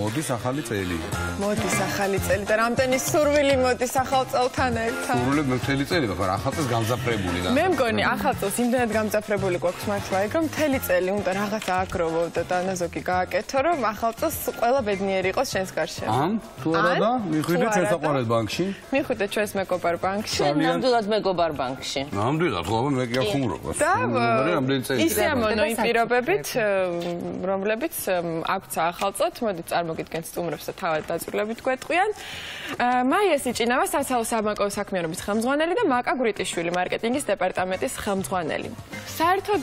მოდის ახალი წელი. მოდის ახალი წელი და რამდენი სურვილი მოდის ახალ წელთან ერთად. სურვილი მთელი წელი ვარ, ახალ წელს გამძაფრებული და. მე მგონი ახალ წელს იმდენად გამძაფრებული გვაქვს მართლა, ეგ რომ მთელი წელი უნდა რაღაცა აგროვო და ნაზოგი გააკეთო, რომ ახალ წელს ყველა ბედნიერი იყოს შენს გარშემო. თუ არა და მიხვიდეთ ჩვენს საყვარელ ბანკში. მიხვიდეთ ჩვენს მეგობარ ბანკში. ნამდვილად მეგობარ ბანკში. ნამდვილად, ხო, მე კი ახუმრობა. და ისე ამონო იმ პირობებით, რომლებიც აქვთ ახალ წელს, მოდით წარმოგიდგენთ სტუმრებს და თავად დაწვრილებით გვეტყვიან. მაია სიჭინავა სასაუბრო საბანკო საქმიანობის ხელმძღვანელი და მაკა გვრიტიშვილი მარკეტინგის დეპარტამენტის ხელმძღვანელი. საერთოდ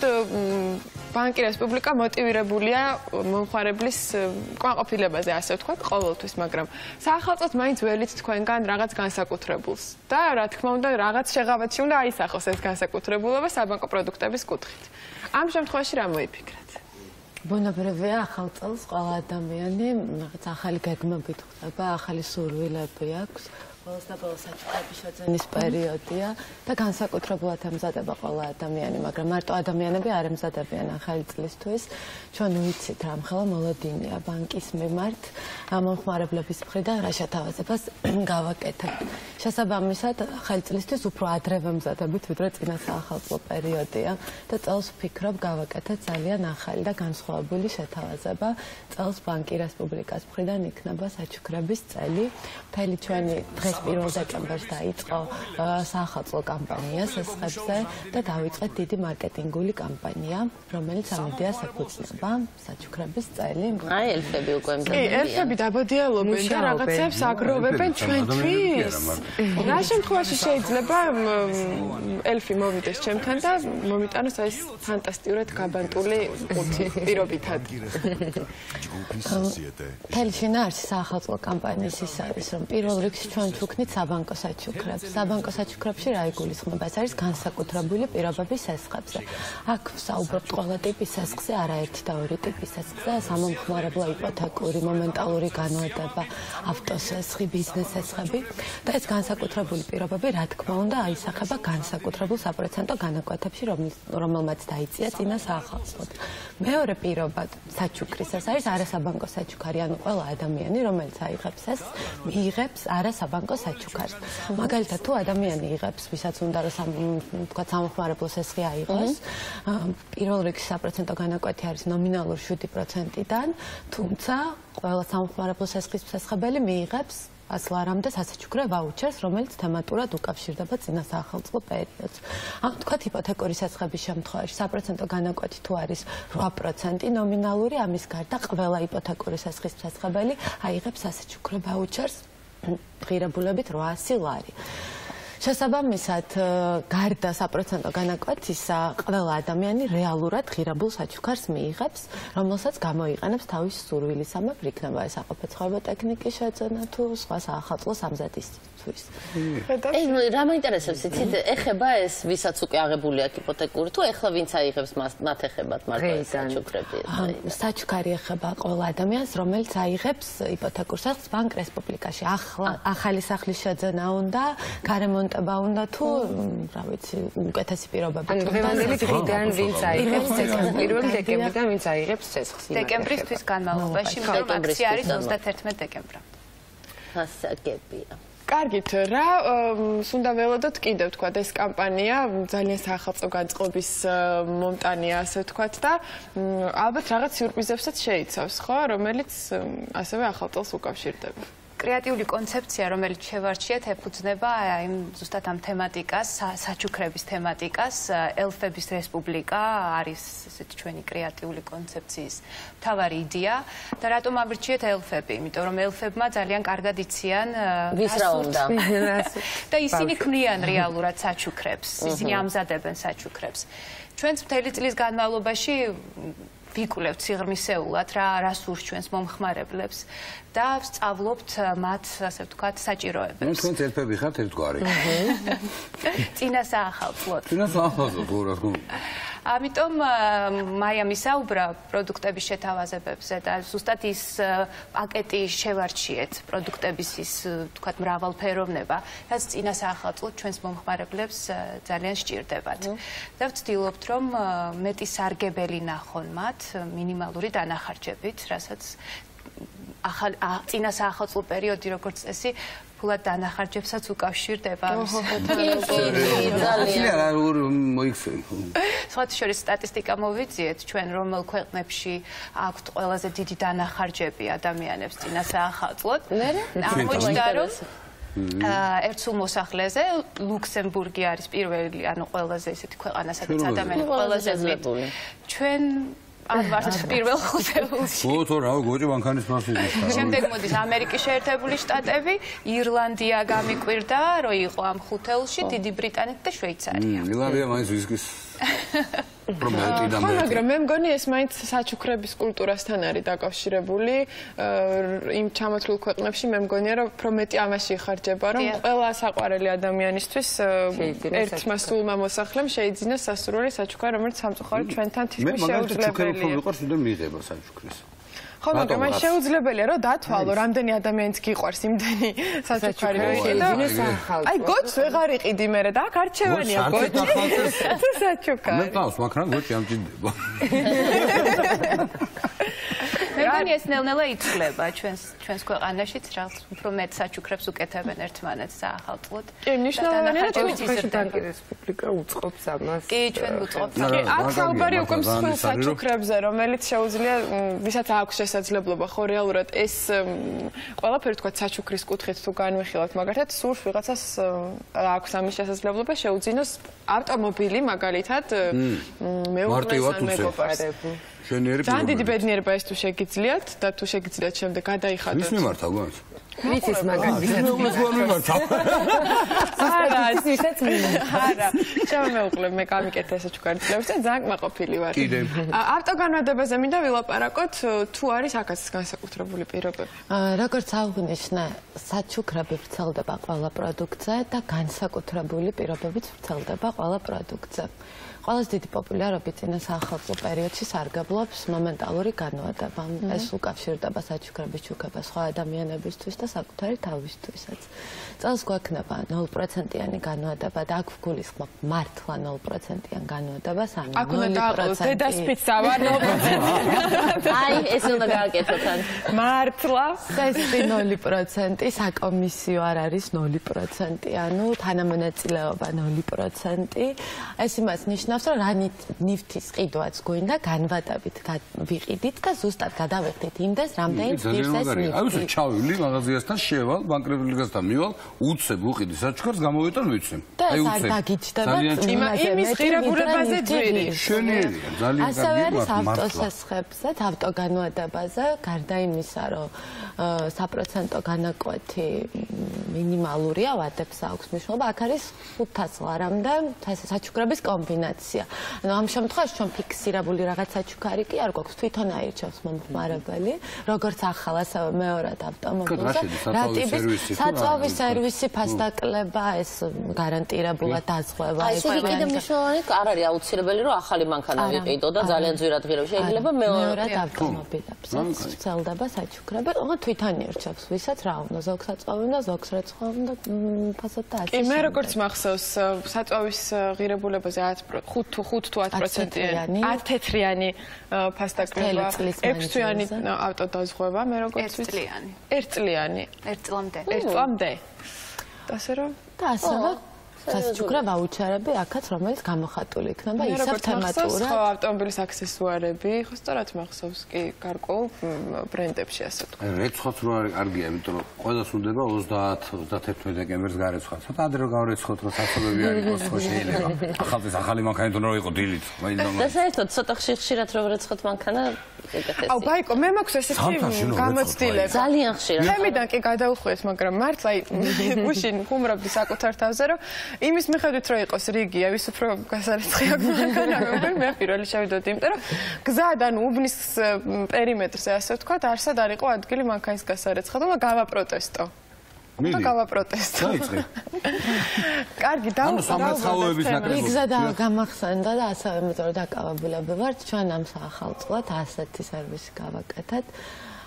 ბანკი რესპუბლიკა მოტივირებულია მომხმარებლის კმაყოფილებაზე, ასე ვთქვათ, ყოველთვის, მაგრამ საახალწლოდ მაინც ველით თქვენგან რაღაც განსაკუთრებულს და რა თქმა უნდა, რაღაც შეღავათში უნდა აისახოს ეს განსაკუთრებულობა საბანკო პროდუქტების კუთხით. ამ შემთხვევაში რა მოიფიქრეთ? ბუნებრივია ახალ წელს ყველა ადამიანი რაღაც ახალი გეგმებით ხვდება, ახალი სურვილები აქვს. Ყველას და ყველა საჩუქრების შეძენის პერიოდია და განსაკუთრებულად ემზადება ყველა ადამიანი, მაგრამ მარტო ადამიანები არ ემზადებიან ახალი წლისთვის. ჩვენ ვიცით რა მხელა მოლოდინია ბანკის მიმართ მომხმარებლების მხრიდან რა შეთავაზებას გავაკეთებთ. შესაბამისად, ახალი წლისთვის უფრო ადრე ვემზადებით, ვიდრე წინა საახალწლო პერიოდია და წელს ვფიქრობ გავაკეთეთ ძალიან ახალი და განსხვავებული შეთავაზება. წელს ბანკი რესპუბლიკას მხრიდან იქნება საჩუქრების წელი. მთელი ჩვენი დღეს 1 დეკემბერს დაიწყო საახალწლო კამპანია სესხებზე და დავიწყეთ დიდი მარკეტინგული კამპანია, რომელიც ამ იდეას ეფუძნება საჩუქრების წელი. აი, ელფები უკვე ემზადებიან. კი, ელფები დაბოდიალობენ და რაღაცებს აგროვებენ ჩვენთვის. რა შემთხვევაში შეიძლება ელფი მოვიდეს ჩემთან და მომიტანოს ეს ფანტასტიურად გაბანტული ყუთი პირობითად. მთელი შინაარსი საახალწლო კამპანიის ის არის, რომ პირველ რიგში ჩვენ ვქნით საბანკო საჩუქრებს. საბანკო საჩუქრებში რა იგულისხმება? ეს არის განსაკუთრებული პირობების სესხებზე. აქ საუბრობთ ყველა ტიპის სესხზე, არაერთი და ორი ტიპის სესხზე, სამომხმარებლო იპოთეკური, მომენტალური განმარტება, ავტოსესხი, ბიზნეს სესხები და ეს განსაკუთრებული პირობები, რა თქმა უნდა, აისახება განსაკუთრებულ საპროცენტო განაკვეთებში, რომელმაც დაიწია წინა საახალწლოდ. მეორე პირობად საჩუქრის ეს არის არასაბანკო საჩუქარი, ანუ ყველა ადამიანი, რომელიც აიღებს ეს, მიიღებს არასაბანკო საჩუქარს. მაგალითად, თუ ადამიანი იღებს, ვისაც უნდა თქვა სამომხმარებლო სესხი აიღოს, პირველ რიგში საპროცენტო განაკვეთი არის ნომინალური 7%-დან, თუმცა ყველა სამომხმარებლო სესხის შესაძლებელი მიიღებს 100 ლარამდე სასაჩუქრე ვაუჩერს, რომელიც თემატურად უკავშირდება წინა საახალწლო პერიოდს. ან თქვათ იპოთეკური სესხების შემთხვევაში საპროცენტო განაკვეთი თუ არის 8% ნომინალური, ამის გარდა ყველა იპოთეკური სესხის შესაძლებელი აიღებს სასაჩუქრე ვაუჩერს ღირებულებით 800 ლარი. შესაბამისად, გარდა საპროცენტო განაკვეთისა, ყველა ადამიანი რეალურად ღირებულ საჩუქარს მიიღებს, რომელსაც გამოიყენებს თავის სურვილისამებრ, იქნება ეს აყოფეცხოვებო ტექნიკის შეძენა თუ სხვა საახალწლო სამზადისთვის. რა მაინტერესებს, იცით, ეხება ეს, ვისაც უკვე აღებული აქვს იპოთეკური, თუ ეხლა ვინც აიღებს მათ ეხებათ მარტო ეს საჩუქრები? საჩუქარი ეხება ყველა ადამიანს, რომელიც აიღებს იპოთეკურ სახლს ბანკ რესპუბლიკაში. ახალი სახლის შეძენა უნდა, გარემონტება უნდა თუ, რა ვიცი, უკეთესი პირობები. დღევანდელი დღიდან ვინც აიღებს სესხს, 1 დეკემბრიდან ვინც აიღებს სესხს. დეკემბრის განმავლობაში, მაგრამ აქცია არის 31 დეკემბრამდე. ასაკებია. კარგით, რა უნდა ველოდოთ კიდევ თქვა ეს კამპანია ძალიან საახალწლო განწყობის მომტანია, ასე ვთქვათ და ალბათ რაღაც სიურპრიზებსაც შეიცავს, ხო, რომელიც ასევე ახალ წელს უკავშირდება. კრეატიული კონცეფცია, რომელიც შევარჩიეთ, ეფუძნება ზუსტად ამ თემატიკას, საჩუქრების თემატიკას. ელფების რესპუბლიკა არის ესეთი ჩვენი კრეატიული კონცეფციის მთავარი იდეა და რატომ აბრჩიეთ ელფები? იმიტომ რომ ელფებმა ძალიან კარგად იციან ვის რა უნდა და ისინი ქმნიან რეალურად საჩუქრებს, ისინი ამზადებენ საჩუქრებს. ჩვენც მთელი წლის განმავლობაში ვიკვლევთ სიღრმისეულად რა სურს ჩვენს მომხმარებლებს და ვსწავლობთ მათ, ასე ვთქვათ, საჭიროებებს. თქვენ ელფები ხართ ერთგვარი. წინა საახალწლოდ. წინა საახალწლოდ, რა თქმა უნდა. ამიტომ მაიამ ისაუბრა პროდუქტების შეთავაზებებზე და ზუსტად ის პაკეტი შევარჩიეთ პროდუქტების ის თქვათ მრავალფეროვნება, რაც წინა საახალწლოდ ჩვენს მომხმარებლებს ძალიან სჭირდებათ. და ვცდილობთ, რომ მეტი სარგებელი ნახონ მათ მინიმალური დანახარჯებით, რასაც წინა საახალწლო პერიოდი როგორც წესი ფულად დანახარჯებსაც უკავშირდება ამის. ძალიან მოიქცენ. სხვათა შორის სტატისტიკა მოვიძიეთ ჩვენ რომელ ქვეყნებში აქვთ ყველაზე დიდი დანახარჯები ადამიანებს წინა საახალწლოდ. აღმოჩნდა რომ ერთ სულ მოსახლეზე ლუქსემბურგი არის პირველი, ანუ ყველაზე ისეთი ქვეყანა, სადაც ადამიანები ყველაზე ძლებული. ჩვენ არ ვართ პირველ ხუთეულში. ო, რა, გოჭი ბანკანის მასივის. შემდეგ მოდის ამერიკის შეერთებული შტატები, ირლანდია გამიკვირდა, რომ იყო ამ ხუთეულში, დიდი ბრიტანეთი და შვეიცარია. ირლანდია მაინც ვისკის პრომეტი და მაგრამ მე მგონი ეს მაინც საჩუქრების კულტურასთან არის დაკავშირებული. იმ ჩამოთვლილ ქვეყნებში მე მგონია რომ პრომეტი ამაში იხარჯება, რომ ყველა საყვარელი ადამიანისთვის ერთმა სულმა მოსახლემ შეიძინა სასურველი საჩუქრა, რომელიც სამწუხაროდ ჩვენთან თითქმის შეუძლებელია. მე მიყვარს და მიიღება საჩუქრის. ხო, მაგრამ აი შეუძლებელია რომ დათვალო, რამდენი ადამიანს გიყვარს იმდენი საჩუქარი რომ იყიდო. აი გოჩს ვეღარ იყიდი მე და აქ არჩევანია გოჩი თუ საჩუქარი. მე ყავს, მაგრამ გოჩი ამჭირდება. მე მგონი ეს ნელ-ნელა იცვლება ჩვენს ქვეყანაშიც რა უფრო მეტ საჩუქრებს უკეთებენ ერთმანეთს საახალწლოდ. კი, მნიშვნელოვანია რომ ბანკი რესპუბლიკა უწყობს ამას. კი, ჩვენ ვუწყობთ. კი, აქ საუბარი უკვე მსხვილ საჩუქრებზე, რომელიც შეუძლია ვისაც აქვს შესაძლებლობა ხო რეალურად ეს ყველაფერი თქვა საჩუქრის კუთხით თუ განვიხილავთ, მაგალითად სურს ვიღაცას აქვს ამის შესაძლებლობა შეუძინოს ავტომობილი მაგალითად მეუღლეს ან მეგობარს. ძალიან დიდი ბედნიერება ეს თუ შეგიძლიათ და თუ შეგიძლიათ შემდეგ გადაიხადოთ. ვის მიმართა გვანს? ვიცის მაგალითად. არა, შემოუყლებ მე გამიკეთე საჩუქარი წლებს და ძალიან კმაყოფილი ვარ. ავტოგანვადებაზე მინდა ვილაპარაკოთ, თუ არის აქაც განსაკუთრებული პირობები. როგორც აღნიშნე, საჩუქრები ვრცელდება ყველა პროდუქტზე და განსაკუთრებული პირობებიც ვრცელდება ყველა პროდუქტზე. ყველაზე დიდი პოპულარობით წინა საახალწლო პერიოდში სარგებლობს მომენტალური განმარტება. ეს უკავშირდება საჩუქრების ჩუქებას სხვა ადამიანებისთვის და საკუთარი თავისთვისაც. წელს გვექნება 0%-იანი განმარტება და აქ ვგულისხმობ მართლა 0%-იან განმარტებას, ანუ 0%. აქ უნდა დააყოლოს დედასფიც ავარ 0%. აი, ეს უნდა გააკეთოთ ან. მართლა წესი 0%, საკომისიო არ არის 0%, ანუ თანამონაწილეობა 0%. ეს იმას ნიშნავს რომ რა ნივთის ყიდვაც გვინდა განვადებით ვიყიდით და ზუსტად გადავეხდით იმდეს რამდენი ფირს ეს ნივთი. აი უცებ ჩავილი მაღაზიასთან შევალ, ბანკრევილიკასთან მივალ, უცებ უყიდი საჩუქარს გამოვიტან ვიცემ. აი უცებ. და გიჩდება იმის ღირებულებაზე ძვირი. შენიერია, ძალიან ასევე არის კარგი ავტოსასხებზე, ავტოგანვადებაზე, გარდა იმისა, რომ საპროცენტო განაკვეთი მინიმალურია, ვადებს აქვს მნიშვნელობა, აქ არის 500 ლარამდე საჩუქრების კომბინაცია. ანუ ამ შემთხვევაში ჩვენ ფიქსირებული რაღაც საჩუქარი კი არ გვაქვს, თვითონ აირჩევს მომხმარებელი, როგორც ახალ, ასევე მეორად ავტომობილზე. რა ტიპის საწვავის სერვისი, ფასდაკლება, ეს გარანტირებულად დაზღვევა. აი, შეიძლება მნიშვნელოვანი არ არის აუცილებელი, რომ ახალი მანქანა ვიყიდო და ძალიან ძვირად ღირებს. შეიძლება მეორად ავტომობილებსაც ვრცელდება საჩუქრები, ოღონდ თვითონ ირჩევს, ვისაც რა უნდა, ზოგ საწვავი უნდა, ზოგს რეცხვა უნდა, ფასად და ასე. კი, მე როგორც მახსოვს, საწვავის ღირებულებაზე 5 თუ 10%-იანი 10 თეთრიანი ფასდაკლება, 6 თვიანი ავტოდაზღვევა, მე როგორც ვიცი. 1 წლიანი. 1 წლამდე. 1 წლამდე. და ასე რომ და ასევე საჩუქრა ვაუჩერები აქაც, რომელიც გამოხატული იქნება ისევ თემატურად. ხო, ავტომობილის აქსესუარები, ხო, სწორად მახსოვს კი, გარკვეულ ბრენდებში ასე თქვა. რეცხვაც რო არგია, იმიტომ რომ ყველას უნდება 30-31 დეკემბერს გარეცხვა. ცოტა ადრე რო გავარეცხოთ, რომ სასწაულები არ იყოს, ხო შეიძლება. ახალწლის ახალი მანქანა თუ რო იყო დილით, მაინც და საერთოდ ცოტა ხშირად რო რეცხოთ მანქანა ეგეთეს. აუ, ბაიკო, მე მაქვს ესეთი გამოცდილება. ძალიან ხშირად. თემიდან კი გადაუხვიეთ, მაგრამ მართლა გუშინ ხუმრობდი საკუთარ თავზე, რომ იმის მიხედვით რომ იყოს რიგია, ვის უფრო გასარეცხი აქვს მანქანა, მე პირველი შევიდოდი, იმიტომ რომ გზად ანუ უბნის პერიმეტრზე ასე ვთქვათ, არსად არ იყო ადგილი მანქანის გასარეცხად, და გავაპროტესტო. და გავაპროტესტო. დაიწყე. კარგი, სამრეცხაოების ნაკრებობა. რიგზა და გამახსენდა და ასევე იმიტომ რომ დაკავებულები ვართ, ჩვენ ამ საახალწლოდ ასეთი სერვისი გავაკეთეთ.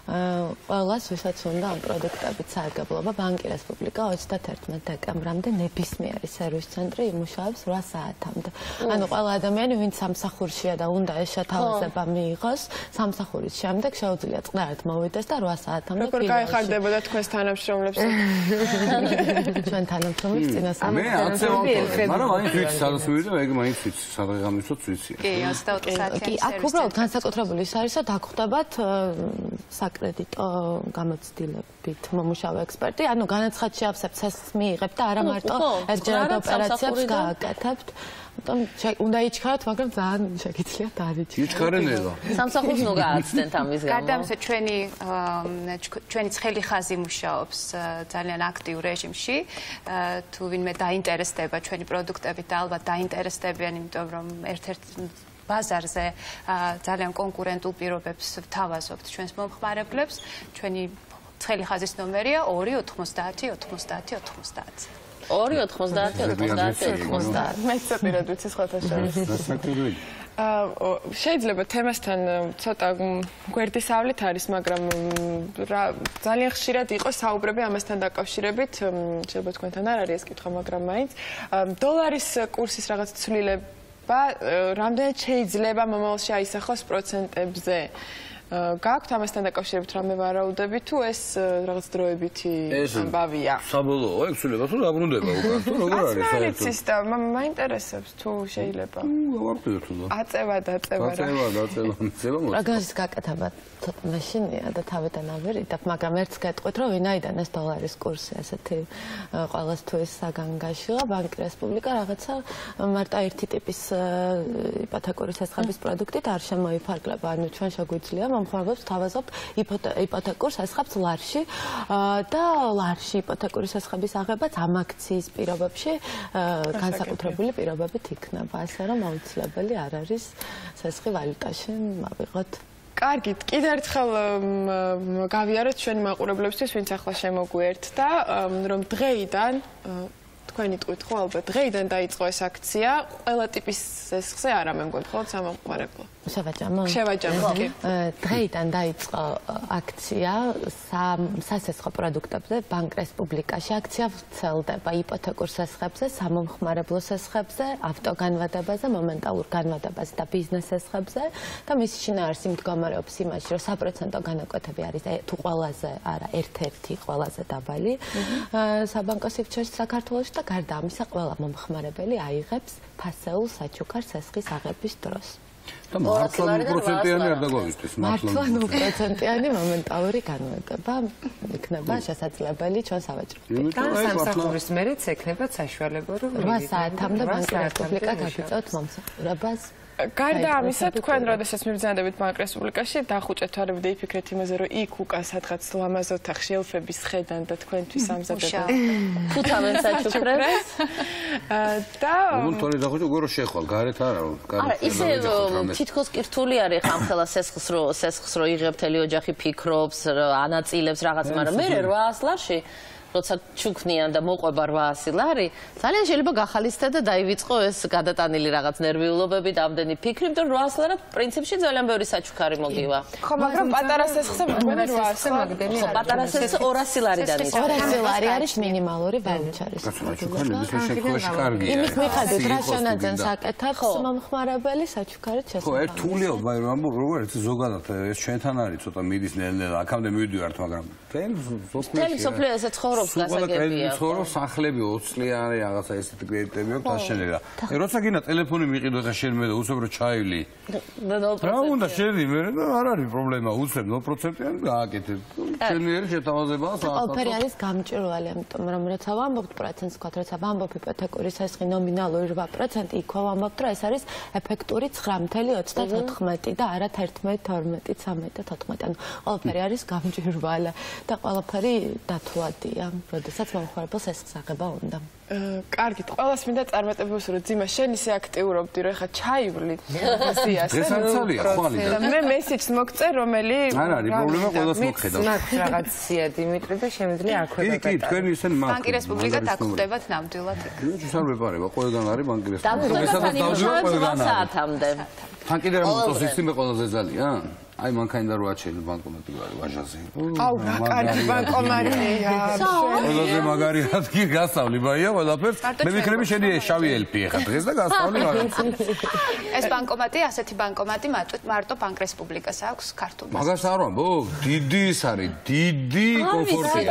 ყველას ვისაც უნდა ამ პროდუქტებით სარგებლობა ბანკი რესპუბლიკა 31 დეკემბრამდე ნებისმიერი სერვის ცენტრი იმუშავებს 8 საათამდე. ანუ ყველა ადამიანი ვინც სამსახურშია და უნდა ეს შეთავაზება მიიღოს, სამსახურის შემდეგ შეუძლია წყნარად მოვიდეს და 8 საათამდე როგორ გაიხარდებოდა თქვენს თანამშრომლებს? ჩვენ თანამშრომლებს წინასწარ მე აცე მაგრამ მაინც ვიცი სადაც მივიდა, ეგ მაინც ვიცი, სადღამისოც ვიცი. კი, 24 საათიანი აქ უბრალოდ განსაკუთრებული ის არის, რომ დაგხვდებათ საკრედიტო გამოცდილებით მომუშავე ექსპერტი, ანუ განაცხადში ავსებთ ეს მიიღებთ და არა მარტო ერთჯერად ოპერაციებს გააკეთებთ. უნდა იჩქაროთ, მაგრამ ძალიან შეგიძლიათ არიჩქაროთ. იჩქარენელა. სამსახურს ნუ გააცდენთ ამის გამო. გარდა ამისა, ჩვენი ცხელი ხაზი მუშაობს ძალიან აქტიურ რეჟიმში. თუ ვინმე დაინტერესდება ჩვენი პროდუქტებით და ალბათ დაინტერესდებიან, იმიტომ რომ ერთ-ერთ ბაზარზე ძალიან კონკურენტულ პირობებს ვთავაზობთ ჩვენს მომხმარებლებს. ჩვენი ცხელი ხაზის ნომერია 290 90 90. 290 მე ცოტა ვიცი სხვათა შორის. შეიძლება თემასთან ცოტა გვერდისავლით არის, მაგრამ ძალიან ხშირად იყო საუბრები ამასთან დაკავშირებით, შეიძლება თქვენთან არ არის ეს კითხვა, მაგრამ მაინც დოლარის კურსის რაღაც ცვლილება რამდენად შეიძლება მომავალში აისახოს პროცენტებზე. გაქვთ ამასთან დაკავშირებით რამე ვარაუდები თუ ეს რაღაც დროებითი ამბავია? საბოლოო ეგ ცვლილება თუ დაბრუნდება უკან თუ როგორ არის საერთოდ? ის და მაინტერესებს თუ შეიძლება. გავარკვიოთ თუ. აწევა დაწევა რა. აწევა. პროგნოზის გაკეთება ცოტა მაშინია და თავიდან ავერიდებ, მაგრამ ერთს გეტყვით, რომ ვინაიდან ეს დოლარის კურსი ასეთი ყველასთვის საგანგაშოა, ბანკი რესპუბლიკა რაღაცა მარტო ერთი ტიპის იპოთეკური შესაძლებლობის პროდუქტით არ შემოიფარგლება, ანუ ჩვენ შეგვიძლია მომხმარებლებს თავაზობთ იპოთეკურ შესაძლებლობას ლარში და ლარში იპოთეკური შესაძლებლობის აღებაც ამ აქციის პირობებში განსაკუთრებული პირობებით იქნება, ასე რომ აუცილებელი არ არის ცეცხლი ვალუტაში ავიღოთ. კარგით, კიდევ ერთხელ გავიაროთ ჩვენი მაყურებლებისთვის, ვინც ახლა შემოგვიერთდა, რომ დღეიდან თქვენი ტყვით ხო ალბათ დღეიდან დაიწყო ეს აქცია, ყველა ტიპის სესხზე არა მე მგონი, ხოლმე სამომხმარებლო. შევაჯამოთ. დღეიდან დაიწყო აქცია სასესხო პროდუქტებზე ბანკ რესპუბლიკაში. აქცია ვრცელდება იპოთეკურ სესხებზე, სამომხმარებლო სესხებზე, ავტოგანვადებაზე, მომენტალურ განვადებაზე და ბიზნეს სესხებზე და მისი შინაარსი მდგომარეობს იმაში, რომ საპროცენტო განაკვეთები არის თუ ყველაზე არა ერთ-ერთი ყველაზე დაბალი საბანკო სექტორში საქართველოში და გარდა ამისა ყველა მომხმარებელი აიღებს ფასეულ საჩუქარ სესხის აღების დროს. და მართლა 0%-იანი არ დაგვაგვისთვის, მართლა 0%-იანი მომენტალური განმარტება იქნება შესაძლებელი ჩვენ სავაჭრო. და სამსახურის მერეც ექნება საშუალება, რომ 8 საათამდე ბანკი რესპუბლიკა გაგიწევთ მომსახურებას. გარდა ამისა, თქვენ როდესაც მიბრძანდებით ბანკ რესპუბლიკაში, დახუჭეთ თვალები და იფიქრეთ იმაზე, რომ იქ უკან სადღაც ლამაზ ოთახში ელფების ხედან და თქვენთვის ამზადება. ფუთავენ საჩუქრებს. და თვალი დახუჭე უგო რომ შეხვალ, გარეთ არა რომ. არა, ისე თითქოს კირთული არის ხა ამხელა სესხს რო იღებ მთელი ოჯახი ფიქრობს, ანაწილებს რაღაც, მაგრამ მე 800 ლარში როცა ჩუქნიან და მოყვება 800 ლარი, ძალიან შეიძლება გახალისდე და დაივიწყო ეს გადატანილი რაღაც ნერვიულობები და ამდენი ფიქრი, იმიტომ რომ 800 ლარად პრინციპში ძალიან ბევრი საჩუქარი მოგივა. ხო, მაგრამ პატარა სესხზე მოგონი 800 მაგდენი. ხო, პატარა სესხზე 200 ლარიდან ის. 200 ლარი არის მინიმალური ვაუჩერი. იმის მიხედვით რა შენაძენს აკეთებს მომხმარებელი საჩუქარით შესაძლოა. ხო, ერთულია, როგორ ერთი ზოგადად ეს ჩვენთან არის ცოტა მიდის ნელ-ნელა, აქამდე მივიდივართ, მაგრამ მთელი სოფლიო ესე ცხოვრობს გასაგებია. ცხოვრობს სახლები 20 წლიანი რაღაცა ესეთი კრედიტები აქვს დაშენელა. როცა გინდა ტელეფონი მიყიდო და შენ მე და უცებ რომ ჩაივლი. რა უნდა შედი მე და არ არის პრობლემა, უცებ 0%-იანი გააკეთებ. შენიერი შეთავაზებაა საათად. ყველაფერი არის გამჭვირვალე, ამიტომ რომ როცა ვამბობთ პროცენტს ვქოთ, როცა ვამბობ იპოთეკური სესხი ნომინალური 8%, იქ ვამბობთ, რომ ეს არის ეფექტური 9.34 და არა 11, 12, 13 და 14. ანუ ყველაფერი არის გამჭვირვალე და ყველაფერი დათვალადია, როდესაც მომხმარებელს სესხს აღება უნდა. კარგით, ყველას მინდა წარმატებულს რომ ძიმა შენ ისე აქტიურობდი, რომ ეხა ჩაივლი ზიას. ეს არცალია ხვალი და მე მესიჯს მოგწერ, რომელი არ არის პრობლემა, ყველას მოგხედავს. მაგ რაღაცია დიმიტრი და შემიძლია აქვე. კი, თქვენ ისენ მაგ. ბანკი რესპუბლიკა დაგხვდებათ ნამდვილად. ის არ მეპარება, ყველგან არის ბანკი რესპუბლიკა. დავუძლებთ საათამდე. თან კიდე რა მოწოს ის მე ყველაზე ძალიან. აი მანქანა რო აჩენილ ბანკომატი ვარ ვაჟაზე. აუ, კარგი ბანკომატია. ყველაზე მაგარი ადგილი გასავლი ბაია ყველაფერს. მე ვიქნები შენი შავი ელფი ხა დღეს და გასავლი მაგას. ეს ბანკომატი, ასეთი ბანკომატი მარტო ბანკ რესპუბლიკას აქვს ქართულს. მაგას არ ვამბო, დიდი ის არის, დიდი კომფორტია.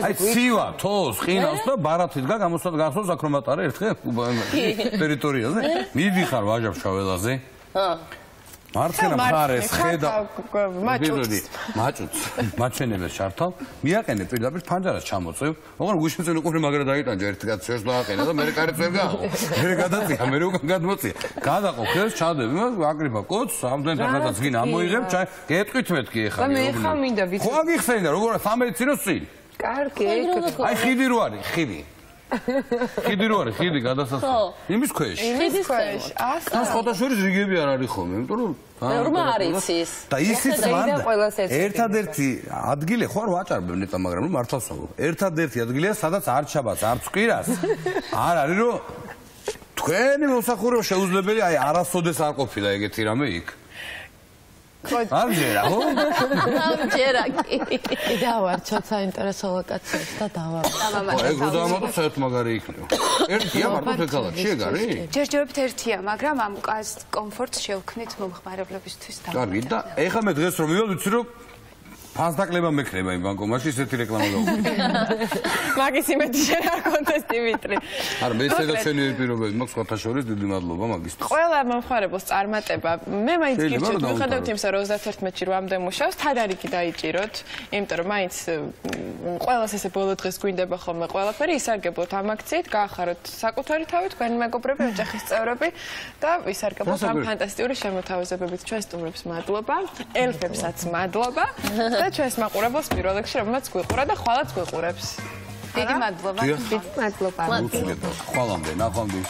აი ცივა, თოს, ყინავს და ბარათით გამოსვლა გახსოვს აქ რომ ატარე ერთხელ ტერიტორიაზე. მიდიხარ ვაჟაბ შაველაზე. მარცხენა მხარეს ხედა მაჭუც მაჩვენებელს ჩართავ მიაყენე პირდაპირ ფანჯარას ჩამოწევ ოღონდ გუშინწენ უყურე მაგრა დაიტანჯა ერთი კაცს შორს დააყენა და მე კარიც ვერ გააყო მე გადაწია მე უკან გადმოწია გადაყო ხელს ჩადები აკრიბა კოც ამდენ თანაც გინ ამოიღებ ჩაი გეტყვით მეთქი ეხლა მე ხა მინდა ვიცი ხო აგიხსენდა როგორ 13 წინოს წინ კარგი აი ხიდი რო არის ხიდი ხიდი რო არის ხიდი გადასასვლელი იმის ქვეშ ხიდის ქვეშ ას ხოთაშორის რიგები არ არის ხოლმე იმიტომ რომ რომ არის ის და ისიც მანდა ერთადერთი ადგილი ხო არ ვაჭარბებ ნეტა მაგრამ რომ მართლაც ვამბობ ერთადერთი ადგილია სადაც არ ჩაბაც არც კვირას არ არის რომ თქვენი მოსახურება შეუძლებელი აი არასოდეს არ ყოფილა ეგეთი რამე იქ არ ჯერა ხო? ჯერა კი. დავარჩოთ საინტერესო ლოკაციებს და დავარჩოთ. ეგ რო დავამატო საერთოდ მაგარი იქნება. ერთია მარტო თეთრალაკში ეგ არის? ჯერჯერობით ერთია, მაგრამ ამ კომფორტს შევქმნით მომხმარებლებისთვის და. კარგი და ეხლა მე დღეს რომ მივალ ვიცი რომ ფასდაკლება მექნება იმ ბანკომატში ესეთი რეკლამა გავუკეთე. მაგის იმედი შენ არ კონტესტ დიმიტრი. არა მე ესედა შენი პირობები მაქვს სხვათა შორის დიდი მადლობა მაგისთვის. ყველა მომხმარებელს წარმატება. მე მაინც გირჩევთ მიუხედავად იმისა რომ 31-ში რვამდე მუშაობს, თადარიგი დაიჭიროთ, იმიტომ რომ მაინც ყველას ესე ბოლო დღეს გვინდება ხოლმე ყველაფერი ისარგებლოთ ამ აქციით, გაახაროთ საკუთარი თავი, თქვენი მეგობრები, ოჯახის წევრები და ისარგებლოთ ამ ფანტასტიკური შემოთავაზებებით. ჩვენ სტუმრებს მადლობა, ელფებსაც მადლობა. და ჩვენს მაყურებელს პირველ რიგში რომელმაც გვიყურა და ხვალაც გვიყურებს. დიდი მადლობა. დიდი მადლობა. ხვალამდე, ნახვამდის.